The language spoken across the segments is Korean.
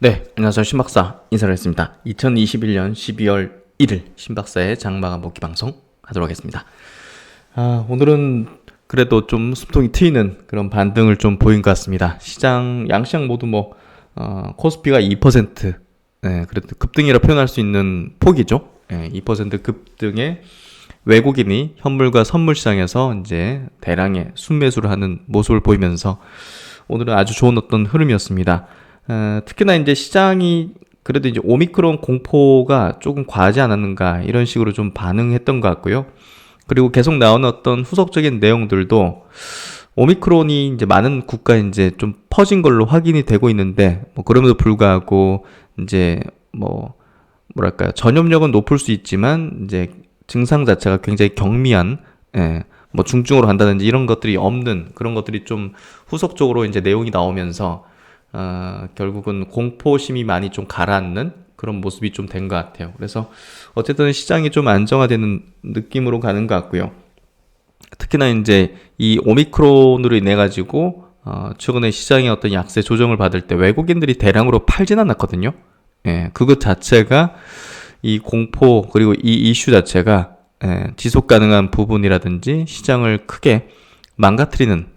네, 안녕하세요. 신박사 인사를 했습니다. 2021년 12월 1일 신박사의 장마감 복귀 방송 하도록 하겠습니다. 오늘은 그래도 좀 숨통이 트이는 그런 반등을 좀 보인 것 같습니다. 양시장 모두 코스피가 2%, 그래도 급등이라 표현할 수 있는 폭이죠. 2% 급등에 외국인이 현물과 선물 시장에서 이제 대량의 순매수를 하는 모습을 보이면서 오늘은 아주 좋은 어떤 흐름이었습니다. 특히나 이제 시장이 그래도 이제 오미크론 공포가 조금 과하지 않았는가 이런 식으로 좀 반응했던 것 같고요. 그리고 계속 나오는 어떤 후속적인 내용들도 오미크론이 이제 많은 국가에 이제 좀 퍼진 걸로 확인이 되고 있는데 그럼에도 불구하고 이제 뭐랄까요, 전염력은 높을 수 있지만 이제 증상 자체가 굉장히 경미한 중증으로 간다든지 이런 것들이 없는 그런 것들이 좀 후속적으로 이제 내용이 나오면서 결국은 공포심이 많이 좀 가라앉는 그런 모습이 좀 된 것 같아요. 그래서 어쨌든 시장이 좀 안정화되는 느낌으로 가는 것 같고요. 특히나 이제 이 오미크론으로 인해 가지고 최근에 시장의 어떤 약세 조정을 받을 때 외국인들이 대량으로 팔진 않았거든요. 그것 자체가 이 공포 그리고 이 이슈 자체가 지속 가능한 부분이라든지 시장을 크게 망가뜨리는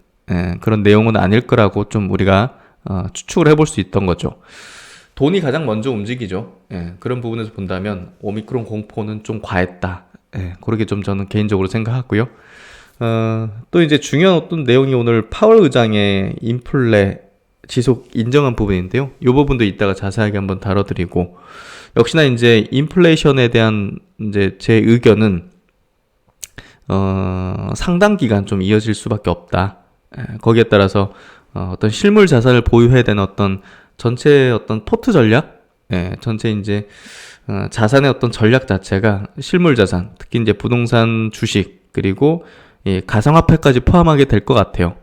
그런 내용은 아닐 거라고 좀 우리가 추측을 해볼 수 있던 거죠. 돈이 가장 먼저 움직이죠. 그런 부분에서 본다면 오미크론 공포는 좀 과했다. 그렇게 좀 저는 개인적으로 생각하고요. 또 이제 중요한 어떤 내용이 오늘 파월 의장의 인플레 지속 인정한 부분인데요. 이 부분도 이따가 자세하게 한번 다뤄드리고, 역시나 이제 인플레이션에 대한 이제 제 의견은 상당 기간 좀 이어질 수밖에 없다. 거기에 따라서 어떤 실물 자산을 보유해야 되는 어떤 전체 어떤 포트 전략, 전체 이제 자산의 어떤 전략 자체가 실물 자산, 특히 이제 부동산, 주식 그리고 가상화폐까지 포함하게 될 것 같아요.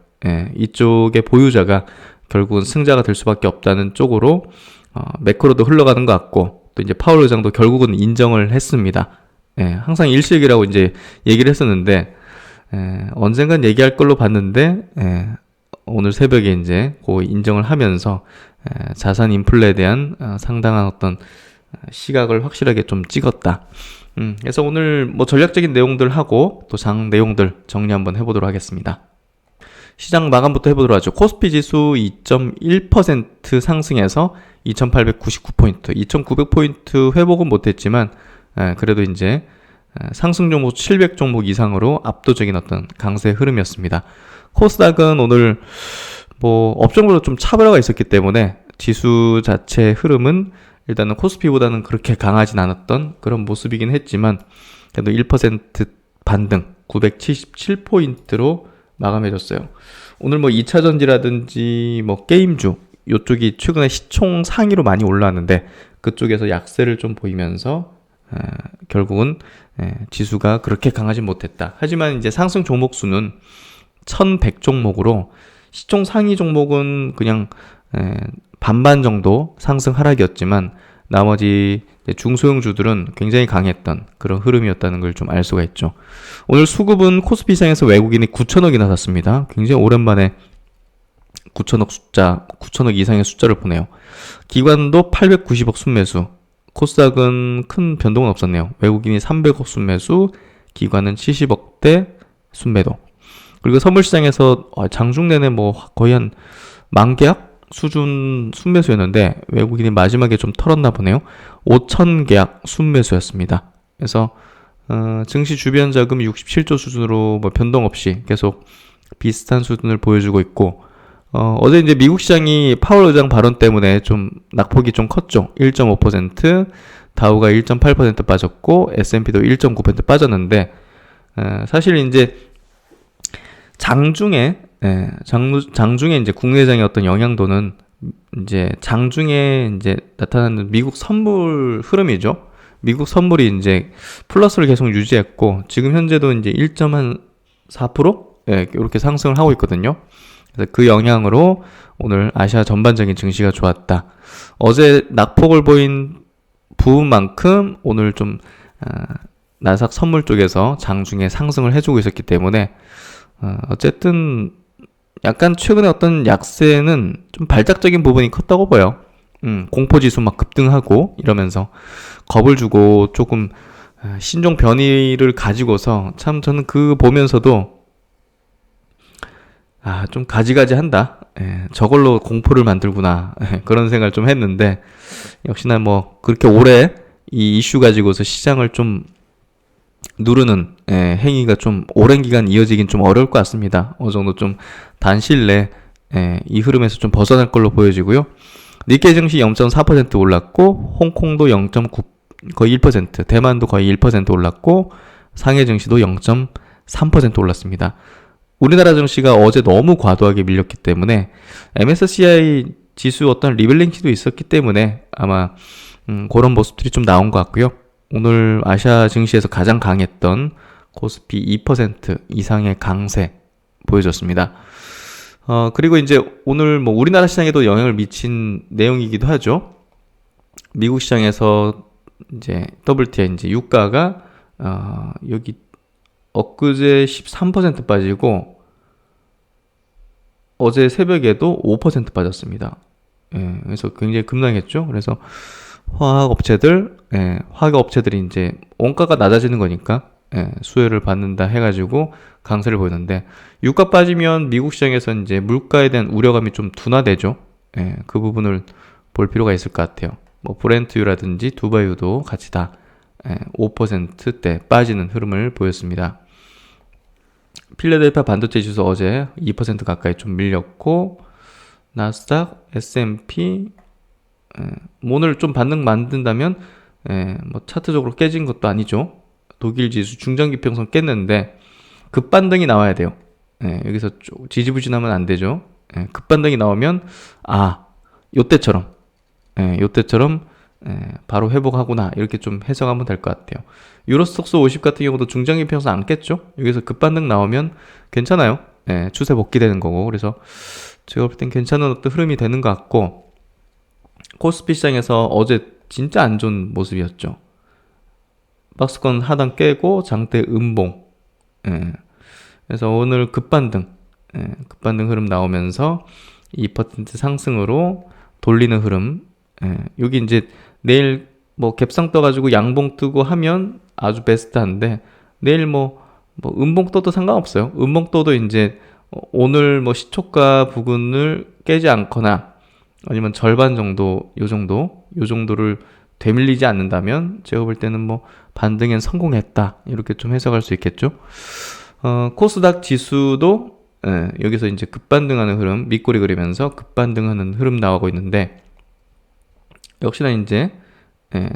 이쪽의 보유자가 결국은 승자가 될 수밖에 없다는 쪽으로 매크로도 흘러가는 것 같고, 또 이제 파월 의장도 결국은 인정을 했습니다. 항상 일시적이라고 이제 얘기를 했었는데 언젠간 얘기할 걸로 봤는데 오늘 새벽에 이제 그 인정을 하면서 자산 인플레에 대한 상당한 어떤 시각을 확실하게 좀 찍었다. 그래서 오늘 전략적인 내용들 하고 또 장 내용들 정리 한번 해보도록 하겠습니다. 시장 마감부터 해보도록 하죠. 코스피 지수 2.1% 상승해서 2899포인트, 2900포인트 회복은 못했지만 그래도 이제 상승 종목 700 종목 이상으로 압도적인 어떤 강세 흐름이었습니다. 코스닥은 오늘 업종별로 좀 차별화가 있었기 때문에 지수 자체 흐름은 일단은 코스피보다는 그렇게 강하진 않았던 그런 모습이긴 했지만 그래도 1% 반등 977포인트로 마감해줬어요. 오늘 2차전지라든지 게임주 요쪽이 최근에 시총 상위로 많이 올라왔는데 그쪽에서 약세를 좀 보이면서 결국은 지수가 그렇게 강하진 못했다. 하지만 이제 상승 종목 수는 1100 종목으로 시총 상위 종목은 그냥 반반 정도 상승 하락이었지만 나머지 중소형주들은 굉장히 강했던 그런 흐름이었다는 걸 좀 알 수가 있죠. 오늘 수급은 코스피 시장에서 외국인이 9천억이나 샀습니다. 굉장히 오랜만에 9천억 이상의 숫자를 보네요. 기관도 890억 순매수, 코스닥은 큰 변동은 없었네요. 외국인이 300억 순매수, 기관은 70억대 순매도. 그리고 선물시장에서 장중 내내 거의 한 만계약 수준 순매수였는데 외국인이 마지막에 좀 털었나 보네요. 5,000계약 순매수였습니다. 그래서 증시 주변 자금 67조 수준으로 변동 없이 계속 비슷한 수준을 보여주고 있고, 어제 이제 미국 시장이 파월 의장 발언 때문에 좀 낙폭이 좀 컸죠. 1.5%, 다우가 1.8% 빠졌고 S&P도 1.9% 빠졌는데 사실 이제 장중에 이제 국내장의 어떤 영향도는 이제 장중에 이제 나타나는 미국 선물 흐름이죠. 미국 선물이 이제 플러스를 계속 유지했고 지금 현재도 이제 1.4% 이렇게 상승을 하고 있거든요. 그래서 그 영향으로 오늘 아시아 전반적인 증시가 좋았다. 어제 낙폭을 보인 부분만큼 오늘 좀 나스닥 선물 쪽에서 장중에 상승을 해주고 있었기 때문에 어쨌든 약간 최근에 어떤 약세는 좀 발작적인 부분이 컸다고 보여. 공포지수 막 급등하고 이러면서 겁을 주고 조금 신종 변이를 가지고서 참 저는 그 보면서도 좀 가지가지 한다. 저걸로 공포를 만들구나. 그런 생각을 좀 했는데 역시나 뭐 그렇게 오래 이 이슈 가지고서 시장을 좀 누르는 행위가 좀 오랜 기간 이어지긴 좀 어려울 것 같습니다. 어느 정도 좀 단시일 내에 이 흐름에서 좀 벗어날 걸로 보여지고요. 니케이 증시 0.4% 올랐고 홍콩도 0.9 거의 1%, 대만도 거의 1% 올랐고 상해 증시도 0.3% 올랐습니다. 우리나라 증시가 어제 너무 과도하게 밀렸기 때문에 MSCI 지수 어떤 리밸런싱도 있었기 때문에 아마 그런 모습들이 좀 나온 것 같고요. 오늘 아시아 증시에서 가장 강했던 코스피 2% 이상의 강세 보여줬습니다. 그리고 이제 오늘 뭐 우리나라 시장에도 영향을 미친 내용이기도 하죠. 미국 시장에서 이제 WTI 이제 유가가 여기 엊그제 13% 빠지고 어제 새벽에도 5% 빠졌습니다. 그래서 굉장히 급락했죠. 그래서 화학업체들이 이제 원가가 낮아지는 거니까 수혜를 받는다 해가지고 강세를 보이는데 유가 빠지면 미국 시장에서 이제 물가에 대한 우려감이 좀 둔화되죠. 그 부분을 볼 필요가 있을 것 같아요. 뭐 브렌트유라든지 두바이유도 같이 다 5%대 빠지는 흐름을 보였습니다. 필라델피아 반도체 지수 어제 2% 가까이 좀 밀렸고 나스닥, S&P 오늘 좀 반등 만든다면 뭐 차트적으로 깨진 것도 아니죠. 독일 지수 중장기평선 깼는데 급반등이 나와야 돼요. 여기서 지지부진하면 안 되죠. 급반등이 나오면 요때처럼 바로 회복하구나 이렇게 좀 해석하면 될 것 같아요. 유로스톡스 50 같은 경우도 중장기평선 안 깼죠. 여기서 급반등 나오면 괜찮아요. 추세 복귀되는 거고 그래서 제가 볼 땐 괜찮은 어떤 흐름이 되는 것 같고 코스피 시장에서 어제 진짜 안 좋은 모습이었죠. 박스권 하단 깨고 장대 음봉. 그래서 오늘 급반등 흐름 나오면서 2% 상승으로 돌리는 흐름. 여기 이제 내일 뭐 갭상 떠가지고 양봉 뜨고 하면 아주 베스트한데 내일 뭐 음봉 떠도 상관없어요. 음봉 떠도 이제 오늘 뭐 시초가 부근을 깨지 않거나 아니면 절반 정도 요 정도를 되밀리지 않는다면 제가 볼 때는 뭐 반등엔 성공했다 이렇게 좀 해석할 수 있겠죠. 코스닥 지수도 여기서 이제 급반등하는 흐름 밑꼬리 그리면서 급반등하는 흐름 나오고 있는데 역시나 이제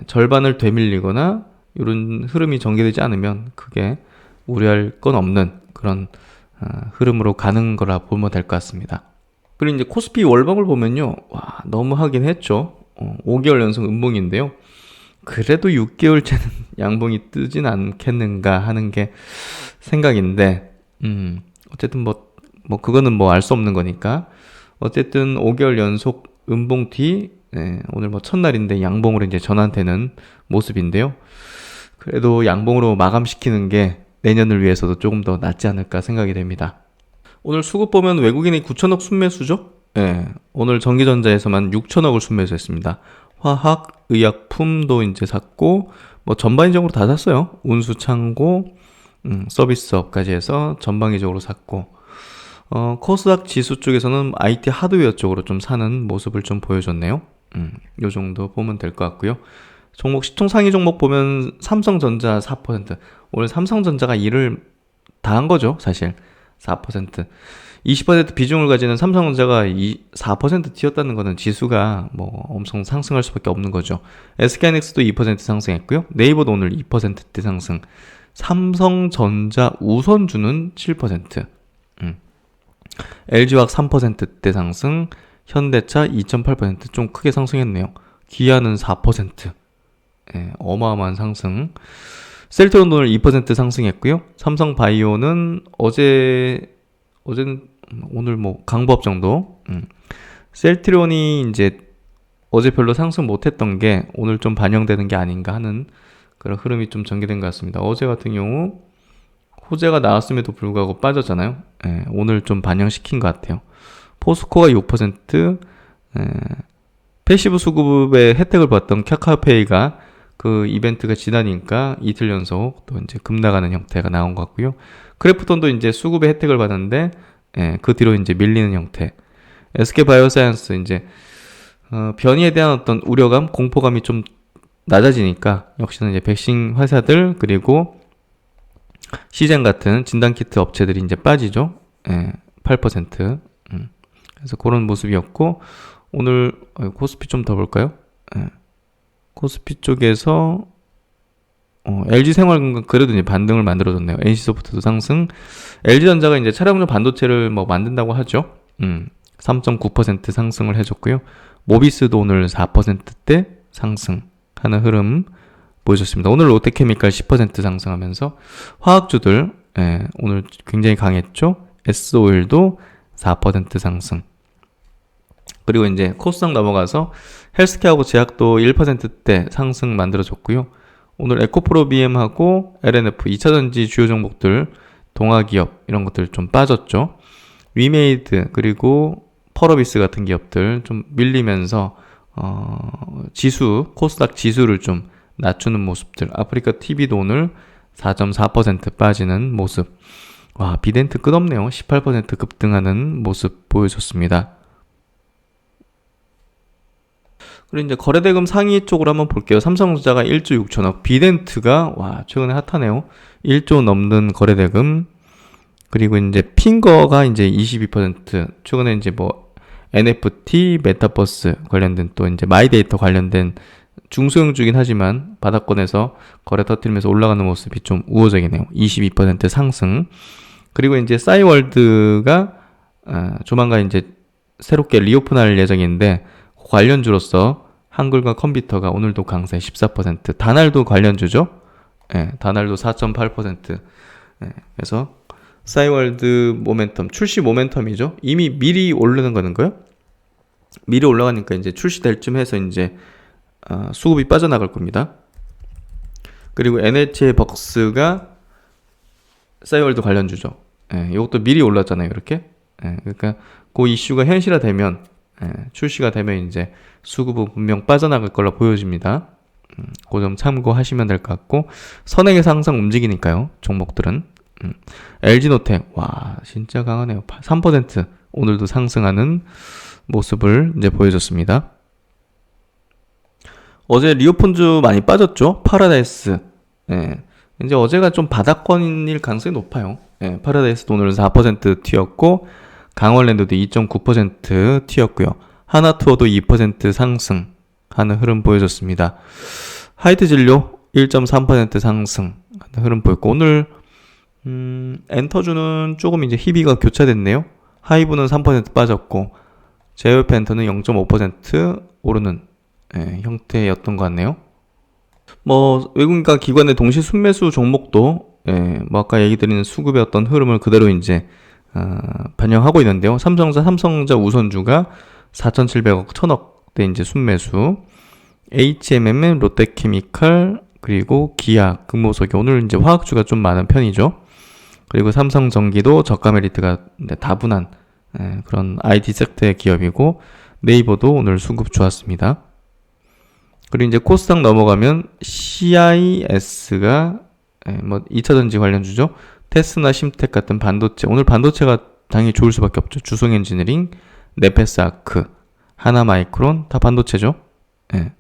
절반을 되밀리거나 이런 흐름이 전개되지 않으면 크게 우려할 건 없는 그런 흐름으로 가는 거라 보면 될 것 같습니다. 그리고 이제 코스피 월봉을 보면요, 와 너무 하긴 했죠. 5개월 연속 음봉인데요. 그래도 6개월째는 양봉이 뜨진 않겠는가 하는 게 생각인데, 어쨌든 뭐 그거는 뭐 알 수 없는 거니까. 어쨌든 5개월 연속 음봉 뒤, 오늘 뭐 첫날인데 양봉으로 이제 전환되는 모습인데요. 그래도 양봉으로 마감시키는 게 내년을 위해서도 조금 더 낫지 않을까 생각이 됩니다. 오늘 수급 보면 외국인이 9천억 순매수죠? 오늘 전기전자에서만 6천억을 순매수했습니다. 화학, 의약품도 이제 샀고, 뭐 전반적으로 다 샀어요. 운수, 창고, 서비스업까지 해서 전방위적으로 샀고, 코스닥 지수 쪽에서는 IT 하드웨어 쪽으로 좀 사는 모습을 좀 보여줬네요. 요 정도 보면 될 것 같고요. 종목 시총 상위 종목 보면 삼성전자 4%. 오늘 삼성전자가 일을 다 한 거죠, 사실. 4%. 20% 비중을 가지는 삼성전자가 4% 튀었다는 거는 지수가 뭐 엄청 상승할 수밖에 없는 거죠. SK하이닉스도 2% 상승했고요. 네이버도 오늘 2%대 상승. 삼성전자 우선주는 7%. LG화학 3%대 상승. 현대차 2.8% 좀 크게 상승했네요. 기아는 4%. 어마어마한 상승. 셀트론도 오늘 2% 상승했고요. 삼성바이오는 오늘 뭐 강보합 정도. 셀트론이 이제 어제 별로 상승 못했던 게 오늘 좀 반영되는 게 아닌가 하는 그런 흐름이 좀 전개된 것 같습니다. 어제 같은 경우 호재가 나왔음에도 불구하고 빠졌잖아요. 오늘 좀 반영시킨 것 같아요. 포스코가 6%, 패시브 수급의 혜택을 받던 카카오페이가 그 이벤트가 지나니까 이틀 연속 또 이제 급나가는 형태가 나온 것 같고요. 크래프톤도 이제 수급의 혜택을 받았는데, 예, 그 뒤로 이제 밀리는 형태. SK 바이오사이언스 이제 변이에 대한 어떤 우려감, 공포감이 좀 낮아지니까 역시나 이제 백신 회사들 그리고 시젠 같은 진단키트 업체들이 이제 빠지죠. 예, 8%. 그래서 그런 모습이었고, 오늘 코스피 좀 더 볼까요? 예. 코스피 쪽에서 LG생활건강 그래도 이제 반등을 만들어줬네요. NC소프트도 상승. LG전자가 이제 차량용 반도체를 뭐 만든다고 하죠. 3.9% 상승을 해줬고요. 모비스도 오늘 4%대 상승하는 흐름 보여줬습니다. 오늘 롯데케미칼 10% 상승하면서 화학주들, 예, 오늘 굉장히 강했죠. S오일도 4% 상승. 그리고 이제 코스닥 넘어가서 헬스케어하고 제약도 1%대 상승 만들어줬고요. 오늘 에코프로비엠하고 LNF 2차전지 주요 종목들, 동아기업 이런 것들 좀 빠졌죠. 위메이드 그리고 펄어비스 같은 기업들 좀 밀리면서 지수, 코스닥 지수를 좀 낮추는 모습들. 아프리카 TV도 오늘 4.4% 빠지는 모습. 와, 비덴트 끝없네요. 18% 급등하는 모습 보여줬습니다. 그리고 이제 거래대금 상위 쪽으로 한번 볼게요. 삼성전자가 1조 6천억, 비덴트가 와 최근에 핫하네요. 1조 넘는 거래대금. 그리고 이제 핑거가 이제 22%. 최근에 이제 뭐 NFT, 메타버스 관련된 또 이제 마이데이터 관련된 중소형주긴 하지만 바닥권에서 거래 터뜨리면서 올라가는 모습이 좀 우호적이네요. 22% 상승. 그리고 이제 싸이월드가 조만간 이제 새롭게 리오픈할 예정인데 관련주로서 한글과 컴퓨터가 오늘도 강세 14%. 다날도 관련주죠. 예, 다날도 4.8%. 예, 그래서 싸이월드 모멘텀, 출시 모멘텀이죠. 이미 미리 오르는 거는가요? 미리 올라가니까 이제 출시될 쯤 해서 이제 수급이 빠져나갈 겁니다. 그리고 NH의 벅스가 싸이월드 관련주죠. 예, 이것도 미리 올랐잖아요, 이렇게. 예, 그러니까 그 이슈가 현실화되면, 예, 출시가 되면 이제 수급은 분명 빠져나갈 걸로 보여집니다. 그 점 참고하시면 될 것 같고, 선행에서 항상 움직이니까요, 종목들은. LG노텍, 와, 진짜 강하네요. 3% 오늘도 상승하는 모습을 이제 보여줬습니다. 어제 리오폰주 많이 빠졌죠? 파라다이스. 예. 이제 어제가 좀 바닥권일 가능성이 높아요. 예, 파라다이스도 오늘 4% 튀었고, 강원랜드도 2.9% 튀었고요. 하나투어도 2% 상승하는 흐름 보여줬습니다. 하이트진료 1.3% 상승하는 흐름 보였고, 오늘 엔터주는 조금 이제 희비가 교차됐네요. 하이브는 3% 빠졌고, 제이오펜터는 0.5% 오르는, 예, 형태였던 것 같네요. 뭐 외국인과 기관의 동시 순매수 종목도, 예, 뭐 아까 얘기 드리는 수급의 어떤 흐름을 그대로 이제 반영하고 있는데요. 삼성전자 우선주가 4,700억, 1,000억대 이제 순매수. HMM, 롯데케미칼, 그리고 기아, 금호석이 오늘 이제 화학주가 좀 많은 편이죠. 그리고 삼성전기도 저가 메리트가 다분한, 예, 그런 IT 섹터의 기업이고, 네이버도 오늘 수급 좋았습니다. 그리고 이제 코스닥 넘어가면 CIS가, 예, 뭐 2차전지 관련주죠. 테스나 심텍 같은 반도체, 오늘 반도체가 당연히 좋을 수밖에 없죠. 주성 엔지니어링, 네페스 아크, 하나마이크론 다 반도체죠. 예.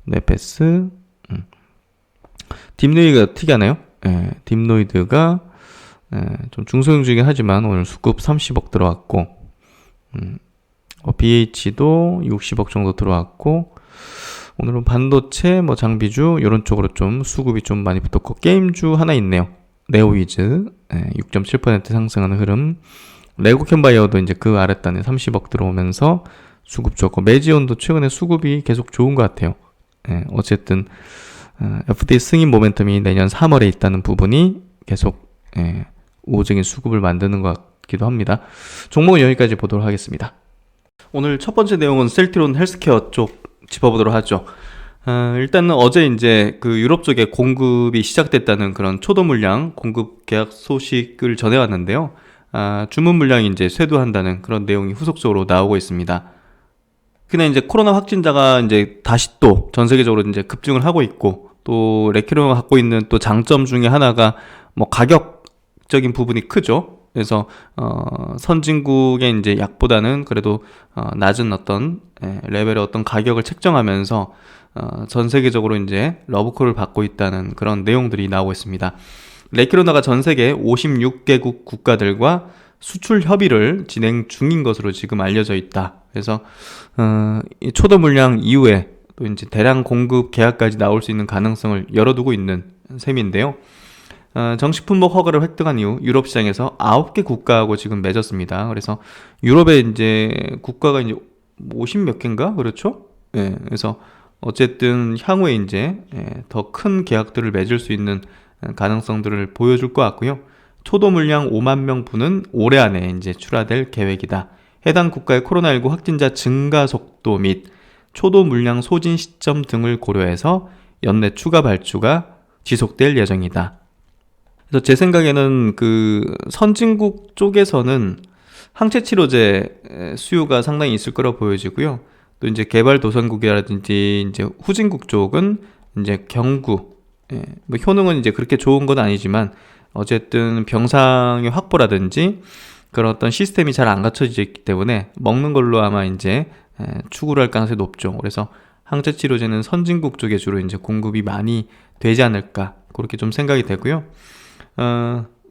네페스, 딥노이드가 특이하네요. 예, 딥노이드가, 예, 좀 중소형주이긴 하지만 오늘 수급 30억 들어왔고, BH도 60억 정도 들어왔고, 오늘은 반도체, 뭐 장비주 이런 쪽으로 좀 수급이 좀 많이 붙었고, 게임주 하나 있네요. 네오위즈, 예, 6.7% 상승하는 흐름. 레고캔바이어도 이제 그 아랫단에 30억 들어오면서 수급 좋고, 매지온도 최근에 수급이 계속 좋은 것 같아요. 예, 어쨌든 FDA 승인 모멘텀이 내년 3월에 있다는 부분이 계속, 예, 우호적인 수급을 만드는 것 같기도 합니다. 종목은 여기까지 보도록 하겠습니다. 오늘 첫 번째 내용은 셀트리온 헬스케어 쪽 짚어보도록 하죠. 일단은 어제 이제 그 유럽 쪽에 공급이 시작됐다는 그런 초도 물량 공급 계약 소식을 전해왔는데요. 주문 물량이 이제 쇄도한다는 그런 내용이 후속적으로 나오고 있습니다. 특히나 이제 코로나 확진자가 이제 다시 또 전 세계적으로 이제 급증을 하고 있고, 또 레큐로가 갖고 있는 또 장점 중에 하나가 뭐 가격적인 부분이 크죠. 그래서 선진국의 이제 약보다는 그래도 낮은 어떤 레벨의 어떤 가격을 책정하면서 전 세계적으로 이제 러브콜을 받고 있다는 그런 내용들이 나오고 있습니다. 레큐로나가 전 세계 56개국 국가들과 수출 협의를 진행 중인 것으로 지금 알려져 있다. 그래서 이 초도 물량 이후에 또 이제 대량 공급 계약까지 나올 수 있는 가능성을 열어두고 있는 셈인데요. 정식 품목 허가를 획득한 이후 유럽 시장에서 9개 국가하고 지금 맺었습니다. 그래서 유럽에 이제 국가가 이제 50 몇 개인가? 그렇죠? 예, 그래서 어쨌든 향후에 이제 더 큰 계약들을 맺을 수 있는 가능성들을 보여줄 것 같고요. 초도 물량 5만 명분은 올해 안에 이제 출하될 계획이다. 해당 국가의 코로나19 확진자 증가 속도 및 초도 물량 소진 시점 등을 고려해서 연내 추가 발주가 지속될 예정이다. 그래서 제 생각에는 그 선진국 쪽에서는 항체 치료제 수요가 상당히 있을 거라고 보여지고요. 또 이제 개발도상국이라든지 이제 후진국 쪽은 이제 경구, 뭐 효능은 이제 그렇게 좋은 건 아니지만 어쨌든 병상의 확보라든지 그런 어떤 시스템이 잘 안 갖춰져 있기 때문에 먹는 걸로 아마 이제 추구를 할 가능성이 높죠. 그래서 항체 치료제는 선진국 쪽에 주로 이제 공급이 많이 되지 않을까 그렇게 좀 생각이 되고요.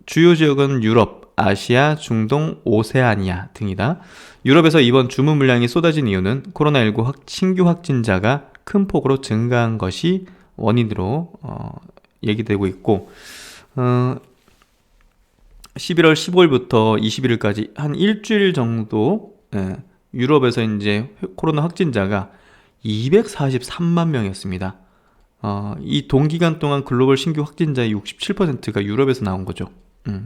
주요 지역은 유럽, 아시아, 중동, 오세아니아 등이다. 유럽에서 이번 주문 물량이 쏟아진 이유는 코로나19 신규 확진자가 큰 폭으로 증가한 것이 원인으로 얘기되고 있고, 11월 15일부터 21일까지 한 일주일 정도 유럽에서 이제 코로나 확진자가 243만 명이었습니다. 이 동기간 동안 글로벌 신규 확진자의 67%가 유럽에서 나온 거죠.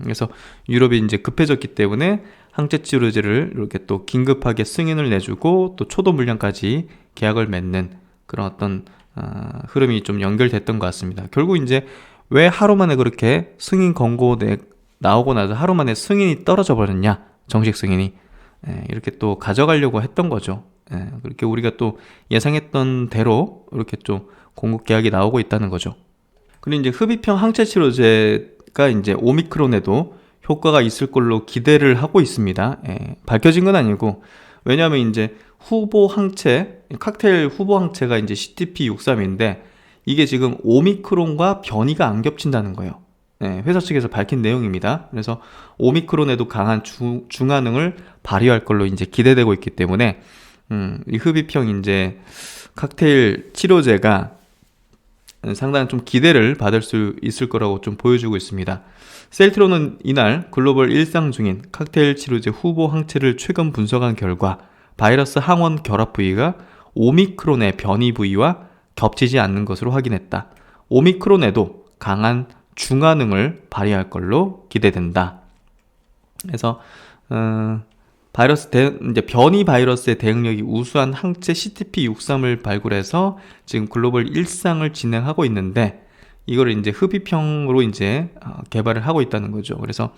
그래서 유럽이 이제 급해졌기 때문에 항체 치료제를 이렇게 또 긴급하게 승인을 내주고 또 초도 물량까지 계약을 맺는 그런 어떤 흐름이 좀 연결됐던 것 같습니다. 결국 이제 왜 하루 만에 그렇게 승인 권고 나오고 나서 하루 만에 승인이 떨어져 버렸냐, 정식 승인이 이렇게 또 가져가려고 했던 거죠. 그렇게 우리가 또 예상했던 대로 이렇게 좀 공급 계약이 나오고 있다는 거죠. 그리고 이제 흡입형 항체 치료제가 이제 오미크론에도 효과가 있을 걸로 기대를 하고 있습니다. 밝혀진 건 아니고, 왜냐하면 이제 후보 항체, 칵테일 후보 항체가 이제 CTP63인데 이게 지금 오미크론과 변이가 안 겹친다는 거예요. 회사 측에서 밝힌 내용입니다. 그래서 오미크론에도 강한 중화능을 발휘할 걸로 이제 기대되고 있기 때문에 이 흡입형 이제 칵테일 치료제가 상당히 좀 기대를 받을 수 있을 거라고 좀 보여주고 있습니다. 셀트론은 이날 글로벌 일상 중인 칵테일 치료제 후보 항체를 최근 분석한 결과 바이러스 항원 결합 부위가 오미크론의 변이 부위와 겹치지 않는 것으로 확인했다. 오미크론에도 강한 중화능을 발휘할 걸로 기대된다. 그래서 이제 변이 바이러스의 대응력이 우수한 항체 CTP63을 발굴해서 지금 글로벌 일상을 진행하고 있는데 이거를 이제 흡입형으로 이제 개발을 하고 있다는 거죠. 그래서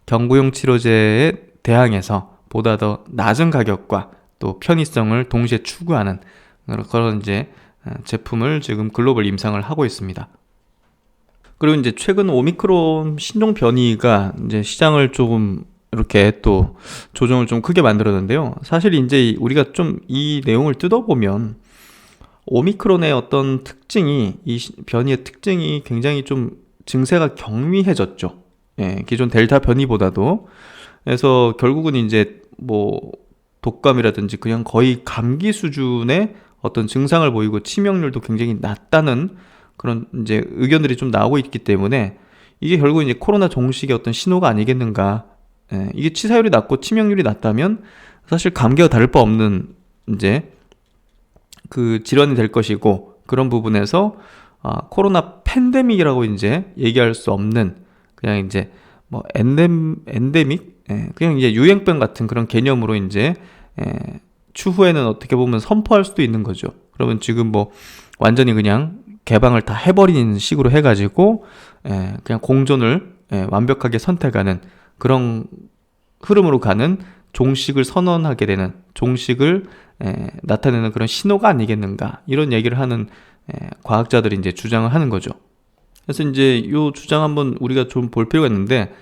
경구용 치료제에 대항해서 보다 더 낮은 가격과 또 편의성을 동시에 추구하는 그런 이제 제품을 지금 글로벌 임상을 하고 있습니다. 그리고 이제 최근 오미크론 신종 변이가 이제 시장을 조금 이렇게 또 조정을 좀 크게 만들었는데요. 사실 이제 우리가 좀 이 내용을 뜯어보면 오미크론의 어떤 특징이, 이 변이의 특징이 굉장히 좀 증세가 경미해졌죠. 기존 델타 변이보다도. 그래서 결국은 이제 뭐 독감이라든지 그냥 거의 감기 수준의 어떤 증상을 보이고 치명률도 굉장히 낮다는 그런 이제 의견들이 좀 나오고 있기 때문에 이게 결국 이제 코로나 종식의 어떤 신호가 아니겠는가. 이게 치사율이 낮고 치명률이 낮다면 사실 감기와 다를 바 없는 이제 그 질환이 될 것이고, 그런 부분에서 코로나 팬데믹이라고 이제 얘기할 수 없는 그냥 이제 뭐 엔데믹, 그냥 이제 유행병 같은 그런 개념으로 이제 추후에는 어떻게 보면 선포할 수도 있는 거죠. 그러면 지금 뭐 완전히 그냥 개방을 다 해버리는 식으로 해가지고 그냥 공존을 완벽하게 선택하는 그런 흐름으로 가는 종식을 선언하게 되는, 종식을 나타내는 그런 신호가 아니겠는가, 이런 얘기를 하는 과학자들이 이제 주장을 하는 거죠. 그래서 이제 이 주장 한번 우리가 좀 볼 필요가 있는데,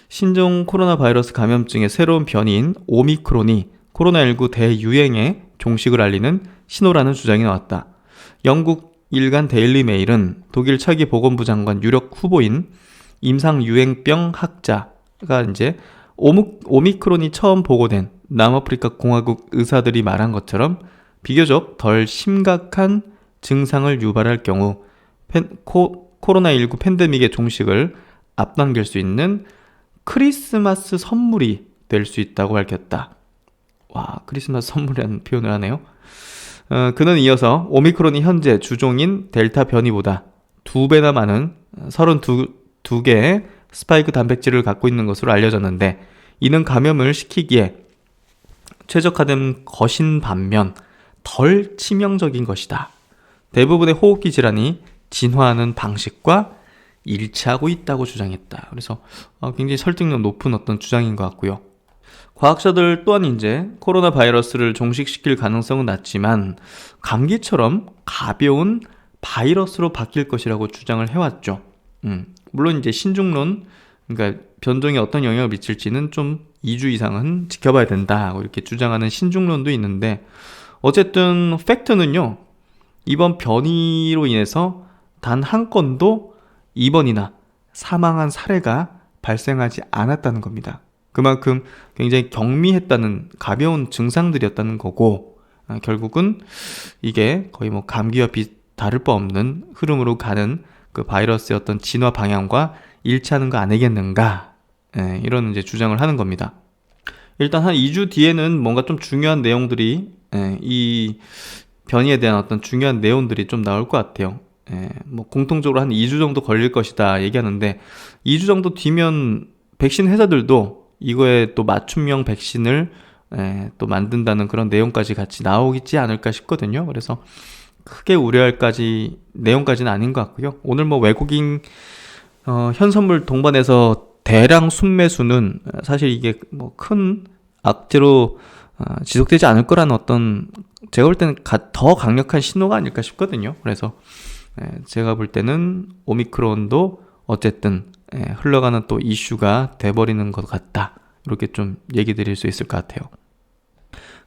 신종 코로나 바이러스 감염증의 새로운 변이인 오미크론이 코로나19 대유행의 종식을 알리는 신호라는 주장이 나왔다. 영국 일간 데일리 메일은 독일 차기 보건부 장관 유력 후보인 임상유행병 학자가 이제 오미크론이 처음 보고된 남아프리카 공화국 의사들이 말한 것처럼 비교적 덜 심각한 증상을 유발할 경우 코로나19 팬데믹의 종식을 앞당길 수 있는 크리스마스 선물이 될 수 있다고 밝혔다. 와, 크리스마스 선물이라는 표현을 하네요. 그는 이어서 오미크론이 현재 주종인 델타 변이보다 2배나 많은 32개의 스파이크 단백질을 갖고 있는 것으로 알려졌는데, 이는 감염을 시키기에 최적화된 것인 반면 덜 치명적인 것이다. 대부분의 호흡기 질환이 진화하는 방식과 일치하고 있다고 주장했다. 그래서 굉장히 설득력 높은 어떤 주장인 것 같고요. 과학자들 또한 이제 코로나 바이러스를 종식시킬 가능성은 낮지만 감기처럼 가벼운 바이러스로 바뀔 것이라고 주장을 해왔죠. 물론 이제 신중론, 그러니까 변종에 어떤 영향을 미칠지는 좀 2주 이상은 지켜봐야 된다, 이렇게 주장하는 신중론도 있는데, 어쨌든 팩트는요, 이번 변이로 인해서 단 한 건도 입원이나 사망한 사례가 발생하지 않았다는 겁니다. 그만큼 굉장히 경미했다는, 가벼운 증상들이었다는 거고, 결국은 이게 거의 뭐 감기와 다를 바 없는 흐름으로 가는 그 바이러스의 어떤 진화 방향과 일치하는 거 아니겠는가, 이런 이제 주장을 하는 겁니다. 일단 한 2주 뒤에는 뭔가 좀 중요한 내용들이, 이 변이에 대한 어떤 중요한 내용들이 좀 나올 것 같아요. 뭐 공통적으로 한 2주 정도 걸릴 것이다 얘기하는데, 2주 정도 뒤면 백신 회사들도 이거에 또 맞춤형 백신을 또 만든다는 그런 내용까지 같이 나오겠지 않을까 싶거든요. 그래서 크게 우려할 내용까지는 아닌 것 같고요. 오늘 뭐 외국인 현선물 동반해서 대량 순매수는 사실 이게 뭐 큰 악재로 지속되지 않을 거라는 어떤, 제가 볼 때는 더 강력한 신호가 아닐까 싶거든요. 그래서 제가 볼 때는 오미크론도 어쨌든 흘러가는 또 이슈가 돼버리는 것 같다, 이렇게 좀 얘기 드릴 수 있을 것 같아요.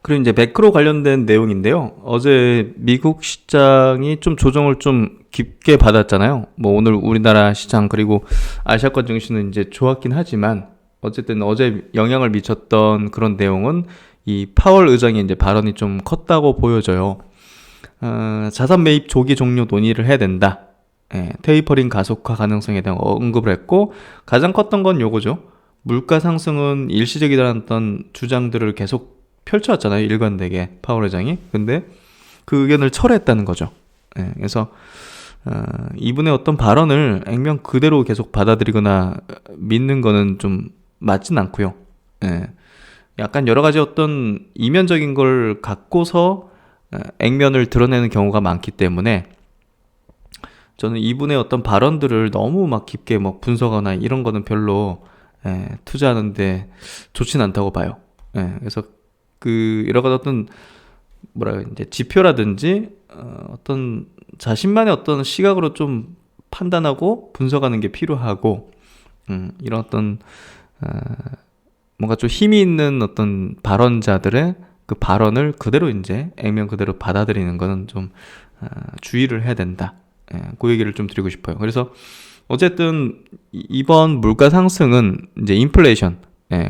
그리고 이제 매크로 관련된 내용인데요. 어제 미국 시장이 좀 조정을 좀 깊게 받았잖아요. 뭐 오늘 우리나라 시장 그리고 아시아권 증시는 이제 좋았긴 하지만, 어쨌든 어제 영향을 미쳤던 그런 내용은 이 파월 의장의 이제 발언이 좀 컸다고 보여져요. 자산 매입 조기 종료 논의를 해야 된다. 테이퍼링 가속화 가능성에 대한 언급을 했고, 가장 컸던 건 요거죠. 물가 상승은 일시적이라는 어떤 주장들을 계속 펼쳐왔잖아요, 일관되게 파월 의장이. 근데 그 의견을 철회했다는 거죠. 그래서 이분의 어떤 발언을 액면 그대로 계속 받아들이거나 믿는 거는 좀 맞진 않고요. 약간 여러 가지 어떤 이면적인 걸 갖고서 액면을 드러내는 경우가 많기 때문에, 저는 이분의 어떤 발언들을 너무 막 깊게 뭐 분석하거나 이런 거는 별로 투자하는데 좋진 않다고 봐요. 그래서 그 여러 가지 어떤 이제 지표라든지 어떤 자신만의 어떤 시각으로 좀 판단하고 분석하는 게 필요하고, 이런 어떤 뭔가 좀 힘이 있는 어떤 발언자들의 그 발언을 그대로 이제 액면 그대로 받아들이는 거는 좀 주의를 해야 된다. 그 얘기를 좀 드리고 싶어요. 그래서 어쨌든 이번 물가 상승은 이제 인플레이션,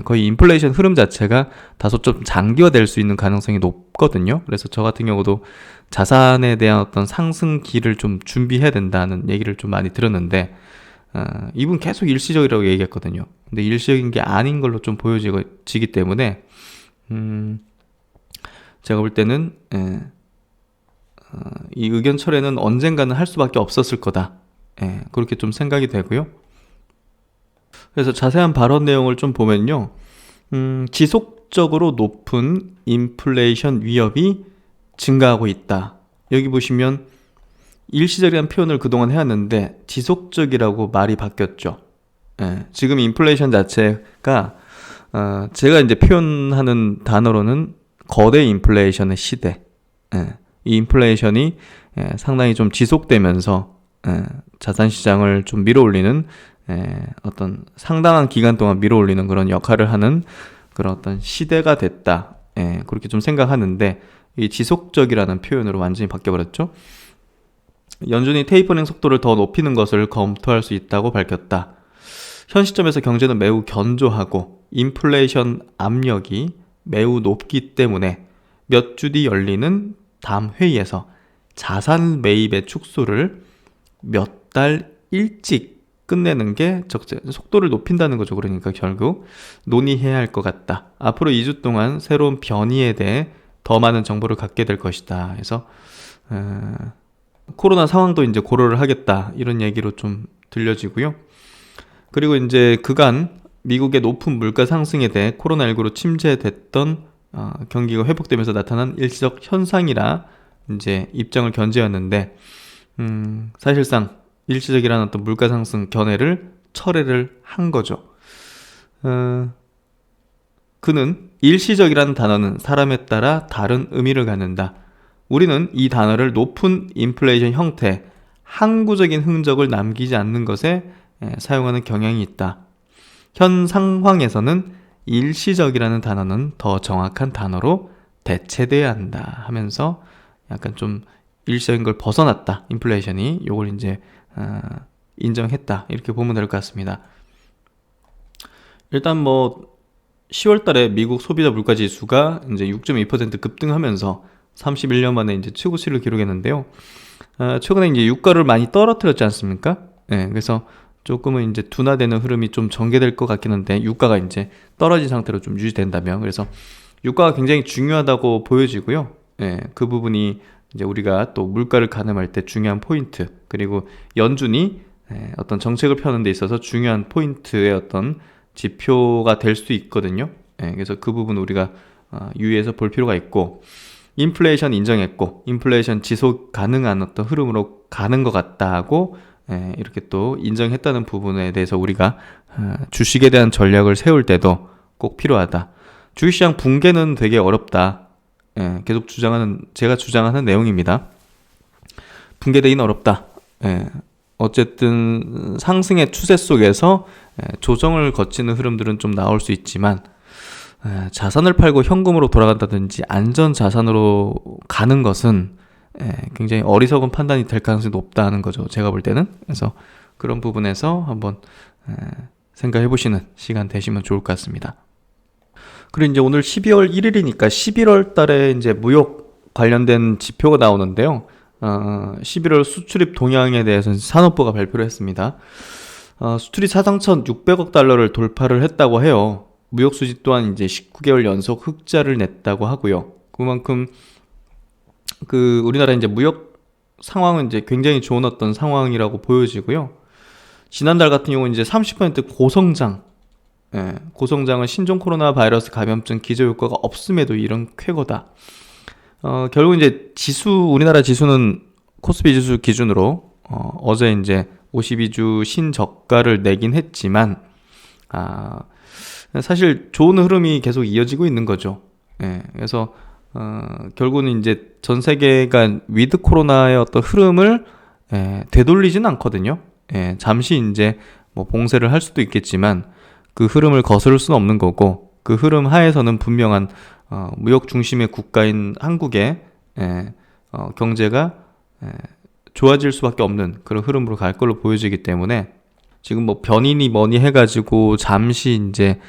거의 인플레이션 흐름 자체가 다소 좀 장기화될 수 있는 가능성이 높거든요. 그래서 저 같은 경우도 자산에 대한 어떤 상승기를 좀 준비해야 된다는 얘기를 좀 많이 들었는데, 이분 계속 일시적이라고 얘기했거든요. 근데 일시적인 게 아닌 걸로 좀 보여지기 때문에 제가 볼 때는 이 의견 철회는 언젠가는 할 수밖에 없었을 거다, 그렇게 좀 생각이 되고요. 그래서 자세한 발언 내용을 좀 보면요, 지속적으로 높은 인플레이션 위협이 증가하고 있다. 여기 보시면 일시적이라는 표현을 그동안 해왔는데 지속적이라고 말이 바뀌었죠. 지금 인플레이션 자체가 제가 이제 표현하는 단어로는 거대 인플레이션의 시대. 이 인플레이션이 상당히 좀 지속되면서 자산시장을 좀 밀어올리는 어떤 상당한 기간 동안 밀어올리는 그런 역할을 하는 그런 어떤 시대가 됐다. 그렇게 좀 생각하는데 이 지속적이라는 표현으로 완전히 바뀌어버렸죠. 연준이 테이퍼링 속도를 더 높이는 것을 검토할 수 있다고 밝혔다. 현 시점에서 경제는 매우 견조하고 인플레이션 압력이 매우 높기 때문에 몇 주 뒤 열리는 다음 회의에서 자산 매입의 축소를 몇 달 일찍 끝내는 게 속도를 높인다는 거죠. 그러니까 결국 논의해야 할 것 같다. 앞으로 2주 동안 새로운 변이에 대해 더 많은 정보를 갖게 될 것이다. 그래서 코로나 상황도 이제 고려를 하겠다. 이런 얘기로 좀 들려지고요. 그리고 이제 그간 미국의 높은 물가 상승에 대해 코로나19로 침체됐던 경기가 회복되면서 나타난 일시적 현상이라 이제 입장을 견지했는데 사실상 일시적이라는 어떤 물가 상승 견해를 철회를 한 거죠. 그는 일시적이라는 단어는 사람에 따라 다른 의미를 갖는다. 우리는 이 단어를 높은 인플레이션 형태, 항구적인 흔적을 남기지 않는 것에 사용하는 경향이 있다. 현 상황에서는 일시적이라는 단어는 더 정확한 단어로 대체돼야 한다 하면서 약간 좀 일시적인 걸 벗어났다. 인플레이션이 요걸 이제 인정했다. 이렇게 보면 될 것 같습니다. 일단 뭐 10월 달에 미국 소비자 물가 지수가 이제 6.2% 급등하면서 31년 만에 이제 최고치를 기록했는데요. 최근에 이제 유가를 많이 떨어뜨렸지 않습니까? 그래서 조금은 이제 둔화되는 흐름이 좀 전개될 것 같긴 한데 유가가 이제 떨어진 상태로 좀 유지된다면 그래서 유가가 굉장히 중요하다고 보여지고요. 그 부분이 이제 우리가 또 물가를 가늠할 때 중요한 포인트 그리고 연준이 어떤 정책을 펴는 데 있어서 중요한 포인트의 어떤 지표가 될 수 있거든요. 그래서 그 부분 우리가 유의해서 볼 필요가 있고 인플레이션 인정했고 인플레이션 지속 가능한 어떤 흐름으로 가는 것 같다고 이렇게 또 인정했다는 부분에 대해서 우리가 주식에 대한 전략을 세울 때도 꼭 필요하다. 주식시장 붕괴는 되게 어렵다. 계속 제가 주장하는 내용입니다. 붕괴되기는 어렵다. 어쨌든 상승의 추세 속에서 조정을 거치는 흐름들은 좀 나올 수 있지만 자산을 팔고 현금으로 돌아간다든지 안전 자산으로 가는 것은 굉장히 어리석은 판단이 될 가능성이 높다는 거죠. 제가 볼 때는. 그래서 그런 부분에서 한번 생각해 보시는 시간 되시면 좋을 것 같습니다. 그리고 이제 오늘 12월 1일이니까 11월 달에 이제 무역 관련된 지표가 나오는데요. 11월 수출입 동향에 대해서는 산업부가 발표를 했습니다. 수출이 사상천 600억 달러를 돌파를 했다고 해요. 무역 수지 또한 이제 19개월 연속 흑자를 냈다고 하고요. 그만큼 우리나라 이제 무역 상황은 이제 굉장히 좋은 어떤 상황이라고 보여지고요. 지난달 같은 경우는 이제 30% 고성장, 고성장은 신종 코로나 바이러스 감염증 기저 효과가 없음에도 이런 쾌거다. 결국 이제 우리나라 지수는 코스피 지수 기준으로 어제 이제 52주 신저가를 내긴 했지만 사실 좋은 흐름이 계속 이어지고 있는 거죠. 그래서 결국은 이제 전 세계가 위드 코로나의 어떤 흐름을 되돌리진 않거든요. 잠시 이제 뭐 봉쇄를 할 수도 있겠지만 그 흐름을 거스를 수는 없는 거고 그 흐름 하에서는 분명한 무역 중심의 국가인 한국의 경제가 좋아질 수밖에 없는 그런 흐름으로 갈 걸로 보여지기 때문에 지금 뭐 변이니 뭐니 해가지고 잠시 이제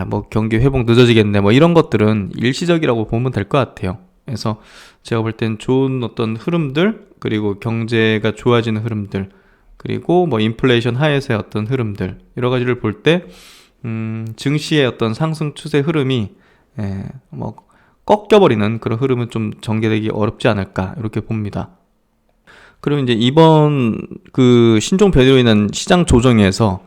뭐 경기 회복 늦어지겠네 뭐 이런 것들은 일시적이라고 보면 될 것 같아요. 그래서 제가 볼 땐 좋은 어떤 흐름들 그리고 경제가 좋아지는 흐름들 그리고 뭐 인플레이션 하에서의 어떤 흐름들 여러 가지를 볼 때 증시의 어떤 상승 추세 흐름이 뭐 꺾여버리는 그런 흐름은 좀 전개되기 어렵지 않을까 이렇게 봅니다. 그리고 이제 이번 신종 변이로 인한 시장 조정에서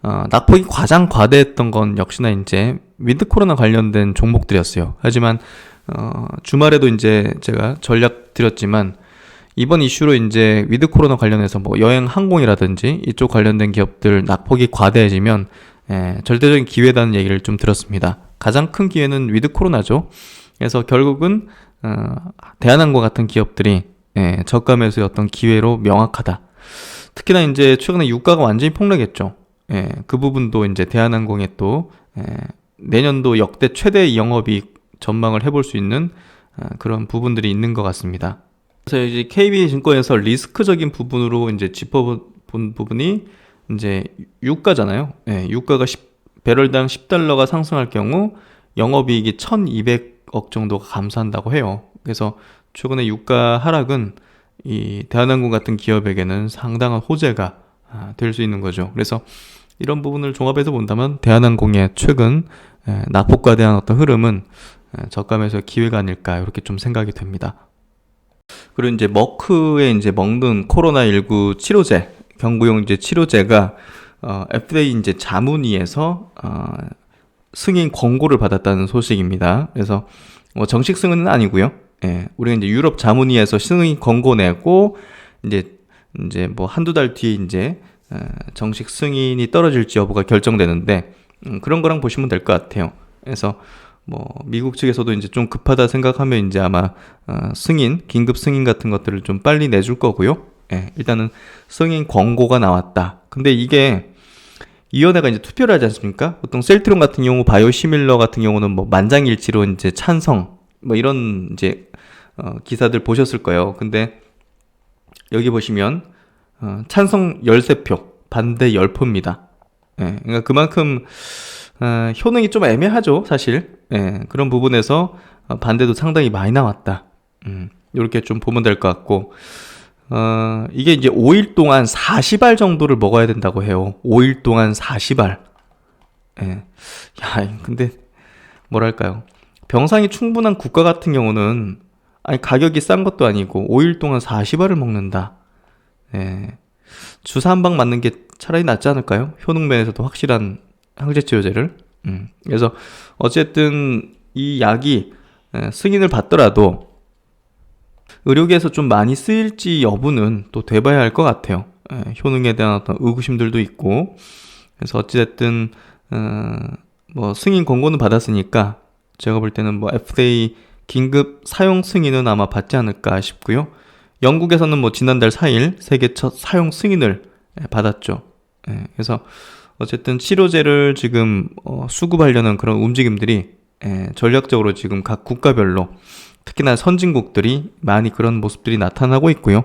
낙폭이 가장 과대했던 건 역시나 이제 위드 코로나 관련된 종목들이었어요. 하지만 주말에도 이제 제가 전략 드렸지만 이번 이슈로 이제 위드 코로나 관련해서 뭐 여행 항공이라든지 이쪽 관련된 기업들 낙폭이 과대해지면 절대적인 기회라는 얘기를 좀 들었습니다. 가장 큰 기회는 위드 코로나죠. 그래서 결국은 대한항공 같은 기업들이 저가 매수의 어떤 기회로 명확하다. 특히나 이제 최근에 유가가 완전히 폭락했죠. 그 부분도 이제 대한항공의 또 내년도 역대 최대 영업이익 전망을 해볼 수 있는 그런 부분들이 있는 것 같습니다. 그래서 이제 KB증권에서 리스크적인 부분으로 이제 짚어본 부분이 이제 유가잖아요. 유가가 배럴당 10달러가 상승할 경우 영업이익이 1,200억 정도가 감소한다고 해요. 그래서 최근에 유가 하락은 이 대한항공 같은 기업에게는 상당한 호재가 될 수 있는 거죠. 그래서 이런 부분을 종합해서 본다면 대한항공의 최근 낙폭과 대한 어떤 흐름은 저가 매수의 기회가 아닐까 이렇게 좀 생각이 됩니다. 그리고 이제 머크의 이제 먹는 코로나19 치료제, 경구용 이제 치료제가 FDA 이제 자문위에서 승인 권고를 받았다는 소식입니다. 그래서 정식 승인은 아니고요. 우리가 이제 유럽 자문위에서 승인 권고 내고 이제 뭐 한두 달 뒤에 이제 정식 승인이 떨어질지 여부가 결정되는데 그런 거랑 보시면 될 것 같아요. 그래서 뭐 미국 측에서도 이제 좀 급하다 생각하면 이제 아마 승인, 긴급 승인 같은 것들을 좀 빨리 내줄 거고요. 일단은 승인 권고가 나왔다. 근데 이게 위원회가 이제 투표를 하지 않습니까? 보통 셀트론 같은 경우, 바이오시밀러 같은 경우는 뭐 만장일치로 이제 찬성, 뭐 이런 이제 기사들 보셨을 거예요. 근데 여기 보시면 찬성 13표, 반대 10표입니다. 그러니까 그만큼 효능이 좀 애매하죠, 사실. 그런 부분에서 반대도 상당히 많이 나왔다. 이렇게 좀 보면 될 것 같고, 이게 이제 5일 동안 40알 정도를 먹어야 된다고 해요. 5일 동안 40알. 야, 근데 뭐랄까요? 병상이 충분한 국가 같은 경우는 아니 가격이 싼 것도 아니고 5일 동안 40알을 먹는다. 주사 한 방 맞는 게 차라리 낫지 않을까요? 효능 면에서도 확실한 항체 치료제를. 그래서 어쨌든 이 약이 승인을 받더라도 의료계에서 좀 많이 쓰일지 여부는 또 돼봐야 할 것 같아요. 효능에 대한 어떤 의구심들도 있고. 그래서 어찌됐든 뭐 승인 권고는 받았으니까 제가 볼 때는 뭐 FDA 긴급 사용 승인은 아마 받지 않을까 싶고요. 영국에서는 뭐 지난달 4일 세계 첫 사용 승인을 받았죠. 그래서 어쨌든 치료제를 지금 수급하려는 그런 움직임들이 전략적으로 지금 각 국가별로 특히나 선진국들이 많이 그런 모습들이 나타나고 있고요.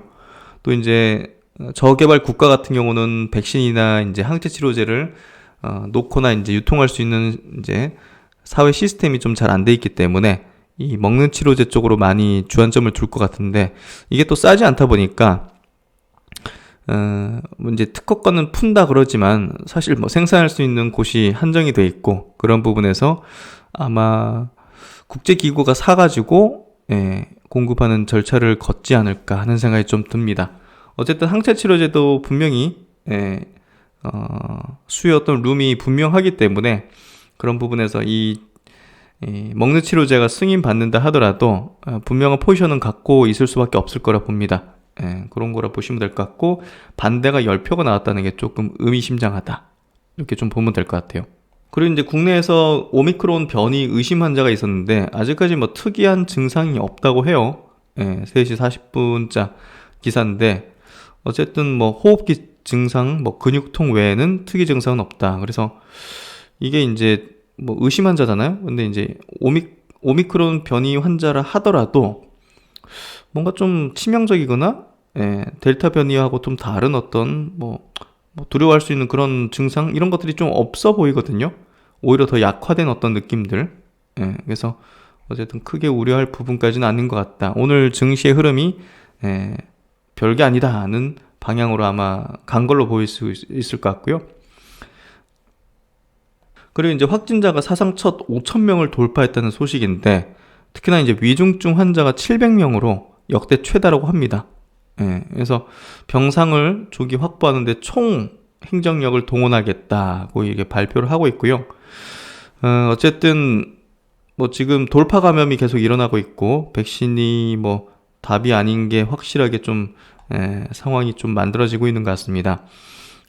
또 이제 저개발 국가 같은 경우는 백신이나 이제 항체 치료제를 놓거나 이제 유통할 수 있는 이제 사회 시스템이 좀 잘 안 돼 있기 때문에 이 먹는 치료제 쪽으로 많이 주안점을 둘 것 같은데 이게 또 싸지 않다 보니까 이제 특허권은 푼다 그러지만 사실 뭐 생산할 수 있는 곳이 한정이 돼 있고 그런 부분에서 아마 국제기구가 사가지고 공급하는 절차를 걷지 않을까 하는 생각이 좀 듭니다. 어쨌든 항체 치료제도 분명히 수요 어떤 룸이 분명하기 때문에 그런 부분에서 이 먹는 치료제가 승인 받는다 하더라도 분명한 포지션은 갖고 있을 수밖에 없을 거라 봅니다. 그런 거라 보시면 될 것 같고 반대가 10표가 나왔다는 게 조금 의미심장하다. 이렇게 좀 보면 될 것 같아요. 그리고 이제 국내에서 오미크론 변이 의심 환자가 있었는데 아직까지 뭐 특이한 증상이 없다고 해요. 3시 40분자 기사인데 어쨌든 뭐 호흡기 증상, 뭐 근육통 외에는 특이 증상은 없다. 그래서 이게 이제 뭐 의심 환자잖아요. 근데 이제 오미크론 변이 환자라 하더라도 뭔가 좀 치명적이거나 델타 변이하고 좀 다른 어떤 뭐 두려워할 수 있는 그런 증상 이런 것들이 좀 없어 보이거든요. 오히려 더 약화된 어떤 느낌들. 그래서 어쨌든 크게 우려할 부분까지는 아닌 것 같다. 오늘 증시의 흐름이 별게 아니다 하는 방향으로 아마 간 걸로 보일 수 있을 것 같고요. 그리고 이제 확진자가 사상 첫 5,000명을 돌파했다는 소식인데 특히나 이제 위중증 환자가 700명으로 역대 최다라고 합니다. 그래서 병상을 조기 확보하는데 총 행정력을 동원하겠다고 이게 발표를 하고 있고요. 어쨌든 뭐 지금 돌파 감염이 계속 일어나고 있고 백신이 뭐 답이 아닌 게 확실하게 좀 상황이 좀 만들어지고 있는 것 같습니다.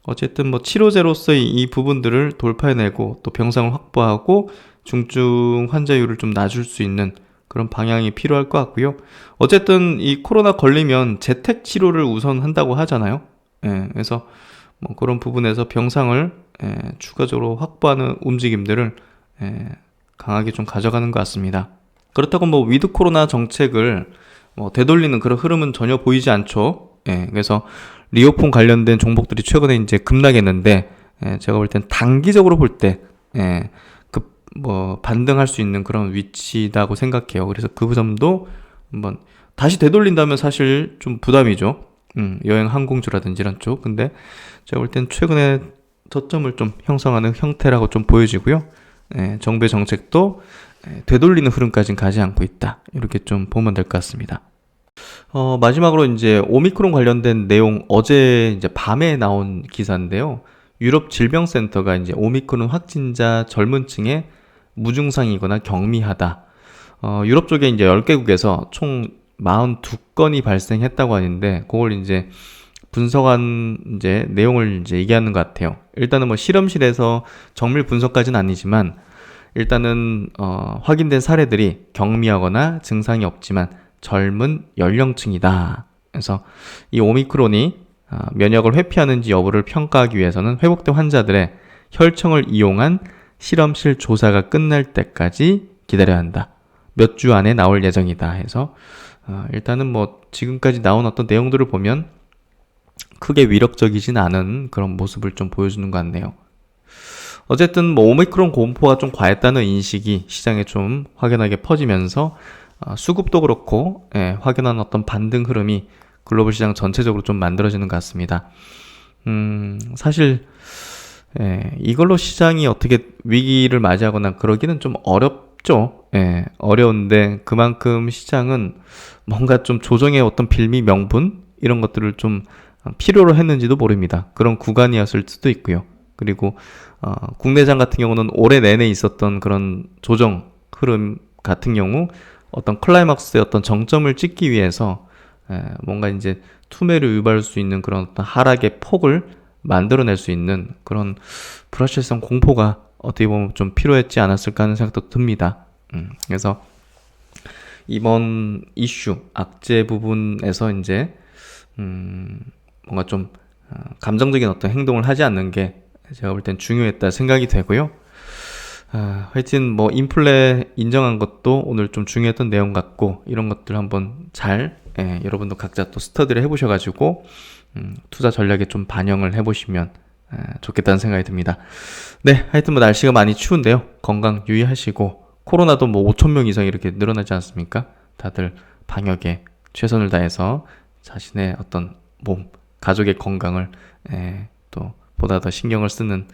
어쨌든 뭐 치료제로서의 이 부분들을 돌파해내고 또 병상을 확보하고 중증 환자율을 좀 낮출 수 있는 그런 방향이 필요할 것 같고요. 어쨌든 이 코로나 걸리면 재택 치료를 우선 한다고 하잖아요. 예, 그래서 뭐 그런 부분에서 병상을 추가적으로 확보하는 움직임들을 강하게 좀 가져가는 것 같습니다. 그렇다고 뭐 위드 코로나 정책을 뭐 되돌리는 그런 흐름은 전혀 보이지 않죠. 그래서 리오폰 관련된 종목들이 최근에 이제 급락했는데, 제가 볼 땐 단기적으로 볼 때, 뭐 반등할 수 있는 그런 위치다고 생각해요. 그래서 그 점도 한번 다시 되돌린다면 사실 좀 부담이죠. 여행 항공주라든지 이런 쪽. 근데 제가 볼 땐 최근에 저점을 좀 형성하는 형태라고 좀 보여지고요. 정부의 정책도 되돌리는 흐름까지는 가지 않고 있다. 이렇게 좀 보면 될 것 같습니다. 마지막으로 이제 오미크론 관련된 내용 어제 이제 밤에 나온 기사인데요. 유럽 질병센터가 이제 오미크론 확진자 젊은 층에 무증상이거나 경미하다. 유럽 쪽에 이제 10개국에서 총 42건이 발생했다고 하는데, 그걸 이제 분석한 이제 내용을 이제 얘기하는 것 같아요. 일단은 뭐 실험실에서 정밀 분석까지는 아니지만, 일단은 확인된 사례들이 경미하거나 증상이 없지만 젊은 연령층이다. 그래서 이 오미크론이 면역을 회피하는지 여부를 평가하기 위해서는 회복된 환자들의 혈청을 이용한 실험실 조사가 끝날 때까지 기다려야 한다. 몇 주 안에 나올 예정이다 해서 일단은 뭐 지금까지 나온 어떤 내용들을 보면 크게 위력적이진 않은 그런 모습을 좀 보여주는 것 같네요. 어쨌든 뭐 오미크론 공포가 좀 과했다는 인식이 시장에 좀 확연하게 퍼지면서 수급도 그렇고 확연한 어떤 반등 흐름이 글로벌 시장 전체적으로 좀 만들어지는 것 같습니다. 사실 이걸로 시장이 어떻게 위기를 맞이하거나 그러기는 좀 어렵죠. 어려운데 그만큼 시장은 뭔가 좀 조정의 어떤 빌미 명분 이런 것들을 좀 필요로 했는지도 모릅니다. 그런 구간이었을 수도 있고요. 그리고 국내장 같은 경우는 올해 내내 있었던 그런 조정 흐름 같은 경우 어떤 클라이막스의 어떤 정점을 찍기 위해서 뭔가 이제 투매를 유발할 수 있는 그런 어떤 하락의 폭을 만들어낼 수 있는 그런 불확실성 공포가 어떻게 보면 좀 필요했지 않았을까 하는 생각도 듭니다. 그래서 이번 이슈 악재 부분에서 이제 뭔가 좀 감정적인 어떤 행동을 하지 않는 게 제가 볼 땐 중요했다 생각이 되고요. 하여튼 뭐 인플레 인정한 것도 오늘 좀 중요했던 내용 같고, 이런 것들 한번 잘 여러분도 각자 또 스터디를 해보셔가지고 투자 전략에 좀 반영을 해보시면 좋겠다는 생각이 듭니다. 네, 하여튼 뭐 날씨가 많이 추운데요. 건강 유의하시고, 코로나도 뭐 5,000명 이상 이렇게 늘어나지 않습니까? 다들 방역에 최선을 다해서 자신의 어떤 몸, 가족의 건강을 또 보다 더 신경을 쓰는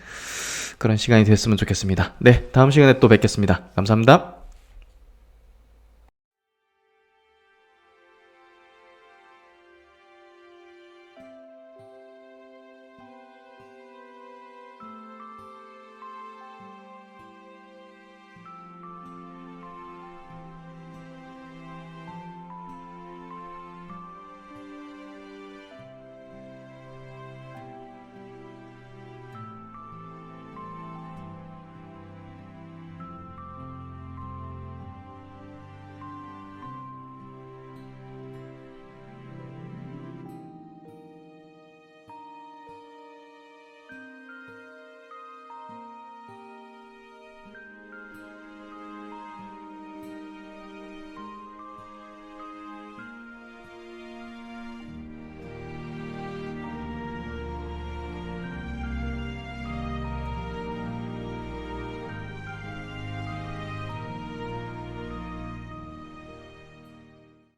그런 시간이 됐으면 좋겠습니다. 네, 다음 시간에 또 뵙겠습니다. 감사합니다.